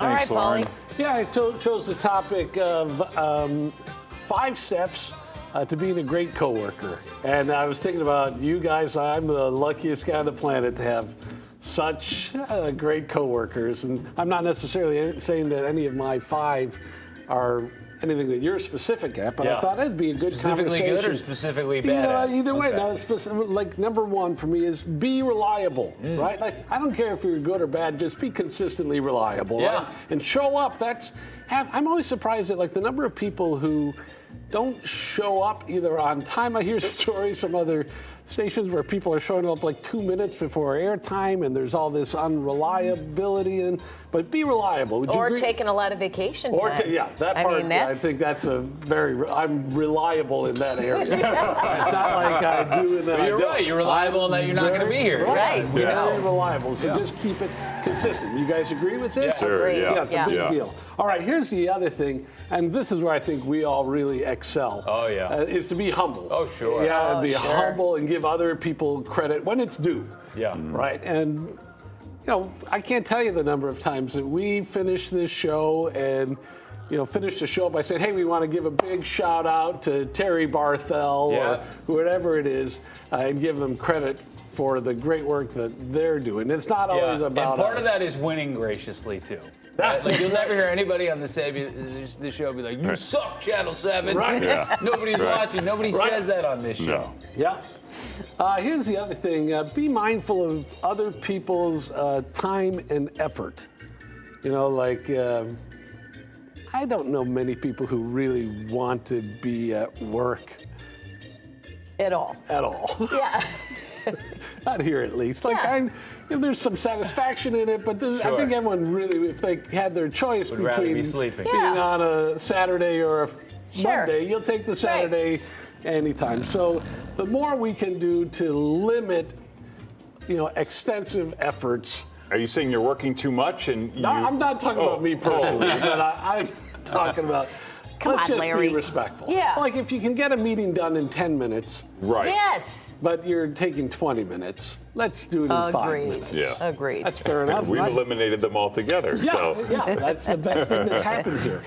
Thanks, All right, Lauren. Paulie. Yeah, I chose the topic of 5 steps to being a great coworker. And I was thinking about you guys. I'm the luckiest guy on the planet to have such great coworkers. And I'm not necessarily saying that any of my 5 are anything that you're specific at, but I thought it'd be a good Specifically conversation. good or specifically bad? Either way, Okay. no, like number 1 for me is be reliable, right? Like I don't care if you're good or bad, just be consistently reliable, right? And show up. I'm always surprised at like the number of people who don't show up either on time. I hear stories from other stations where people are showing up like 2 minutes before airtime, and there's all this unreliability. But be reliable. Would you Or agree? taking a lot of vacation Or time. that part. I think that's I'm reliable in that area. It's not like I do in that. But you're right. You're reliable in that you're not going to be here. Right. Very reliable. So just keep it consistent. You guys agree with this? Yes. Sure, yeah. Yeah, it's a big Yeah. deal. All right, here's the other thing, and this is where I think we all really excel. Oh, yeah. Is to be humble. Oh, sure. Yeah, Oh, be sure. humble and give other people credit when it's due. Yeah. Right. And I can't tell you the number of times that we finish this show and finish the show by saying, hey, we want to give a big shout out to Terry Barthel or whatever it is, and give them credit for the great work that they're doing. It's not always about and part us. of that is winning graciously too. Right? Like you'll never hear anybody on this show be like, "You suck, Channel 7." Right. Yeah. Nobody's watching. Nobody Right. says that on this show. Yeah. Here's the other thing. Be mindful of other people's time and effort. I don't know many people who really want to be at work At all. at all. Yeah. Not here, at least. There's some satisfaction in it, but I Sure. think everyone really, if they had their choice Would rather between be sleeping. being Yeah. on a Saturday or a Sure. Monday, you'll take the Saturday anytime. So the more we can do to limit, extensive efforts. Are you saying you're working too much? No, I'm not talking about me personally, but I'm talking about. Let's on, just Larry. be respectful. Yeah. Like if you can get a meeting done in 10 minutes, Right. Yes. but you're taking 20 minutes, let's do it in 5 Agreed. minutes. Yeah. Agreed. That's fair enough. We've right? eliminated them altogether. Yeah, So. yeah, that's the best thing that's happened here.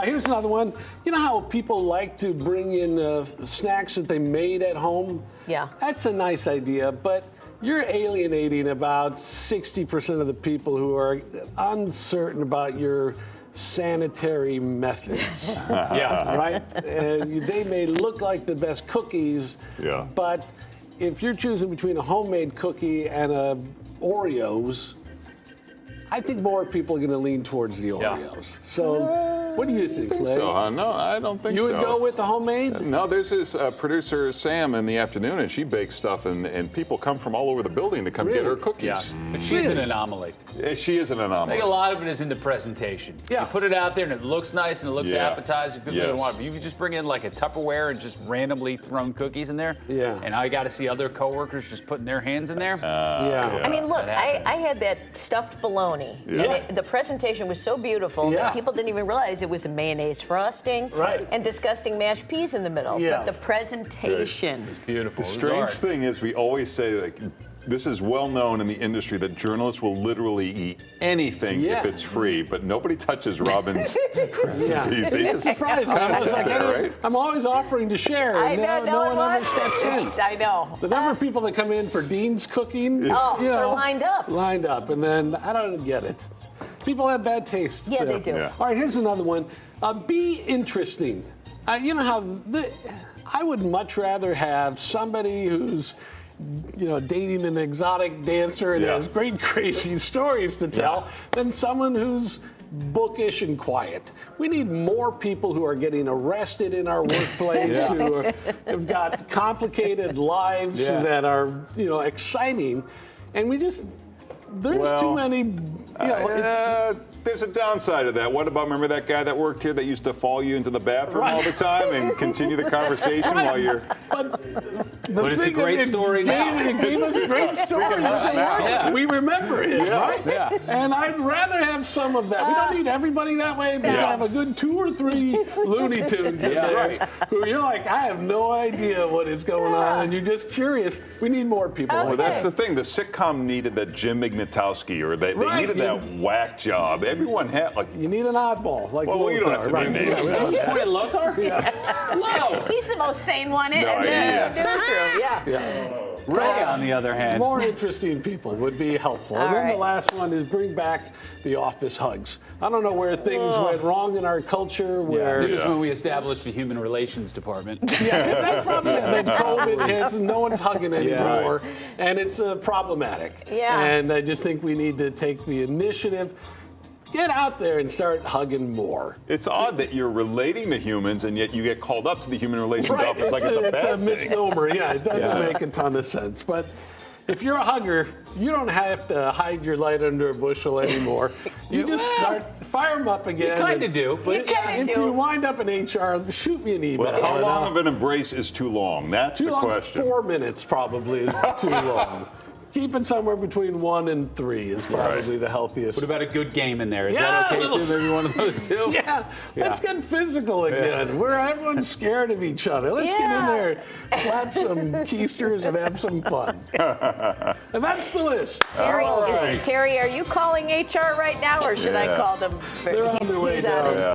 Here's another one. You know how people like to bring in snacks that they made at home? Yeah. That's a nice idea, but you're alienating about 60% of the people who are uncertain about your sanitary methods. Yeah. Right? And they may look like the best cookies, Yeah. but if you're choosing between a homemade cookie and a Oreos, I think more people are going to lean towards the Oreos. So, what do you think, Larry? So, no, I don't think You so. would go with the homemade? No, there's this producer, Sam, in the afternoon, and she bakes stuff, and people come from all over the building to come get her Really? cookies. Yeah. But she's an anomaly. She is an I anomaly. think a lot of it is in the presentation. Yeah. You put it out there and it looks nice and it looks Yeah. appetizing. People Yes. don't want it. But you just bring in like a Tupperware and just randomly thrown cookies in there. Yeah. And I got to see other coworkers just putting their hands in there. Yeah. I mean, look, That happened. I had that stuffed bologna. Yeah. And the presentation was so beautiful Yeah. that people didn't even realize it was a mayonnaise frosting Right. and disgusting mashed peas in the middle. Yeah. But the presentation. Beautiful. The It was strange art. thing is, we always say, like, this is well known in the industry that journalists will literally eat anything Yeah. if it's free, but nobody touches Robin's Yeah. recipes. They It's just surprising. kind I of was sit like, there, right? I'm always offering to share, I and know, no one ever wants steps in. it. I know. The number of people that come in for Dean's cooking, Oh, they're lined up. Lined up, and then I don't get it. People have bad taste. Yeah, they do. Yeah. All right, here's another one. Be interesting. You know how I would much rather have somebody who's dating an exotic dancer and Yeah. has great crazy stories to tell than someone who's bookish and quiet. We need more people who are getting arrested in our workplace, have got complicated lives that are, exciting, and there's too many. There's a downside to that. What about, remember that guy that worked here that used to follow you into the bathroom all the time and continue the conversation while you're... But it's a great story now. It gave us great stories. Yeah. We remember it, right? Yeah. And I'd rather have some of that. We don't need everybody that way, but to have a good 2 or 3 Looney Tunes in there who you're like, I have no idea what is going on, and you're just curious. We need more people Well, like that's that. the thing. The sitcom needed that Jim Ignatowski, or they Right, needed that whack job. Everyone had, like, You need an oddball, like well, you don't have to Lothar, name right? names. Yeah, Who's playing Lothar? Hello. He's the most sane one in No, the yes. newsroom. Yeah. yeah. Ray, on the other hand. More interesting people would be helpful. And All then the right. last one is bring back the office hugs. I don't know where things went wrong in our culture, where It was when we established a human relations department. yeah, that's probably it. That's COVID hits and no one's hugging anymore, and it's problematic. Yeah. And I just think we need to take the initiative, get out there and start hugging more. It's odd that you're relating to humans and yet you get called up to the human relations office like it's a bad thing. misnomer. Yeah, it doesn't make a ton of sense. But if you're a hugger, you don't have to hide your light under a bushel anymore. You just fire them up again. You kind of do, but kinda If do. you wind up in HR, shoot me an email. Well, how and long I'll- of an embrace is too long? That's Too the long, question. 4 minutes probably is too long. Keep it somewhere between 1 and 3 is probably the healthiest. what about a good game in there? Is Yeah, that okay a little- too? Maybe one of those two? Yeah, let's get physical again. Where everyone's scared of each other. Let's get in there, slap some keisters, and have some fun. And that's the list. Terry, All right. Terry, are you calling HR right now, or should I Yeah. call them? They're on their way He's out. down. Yeah.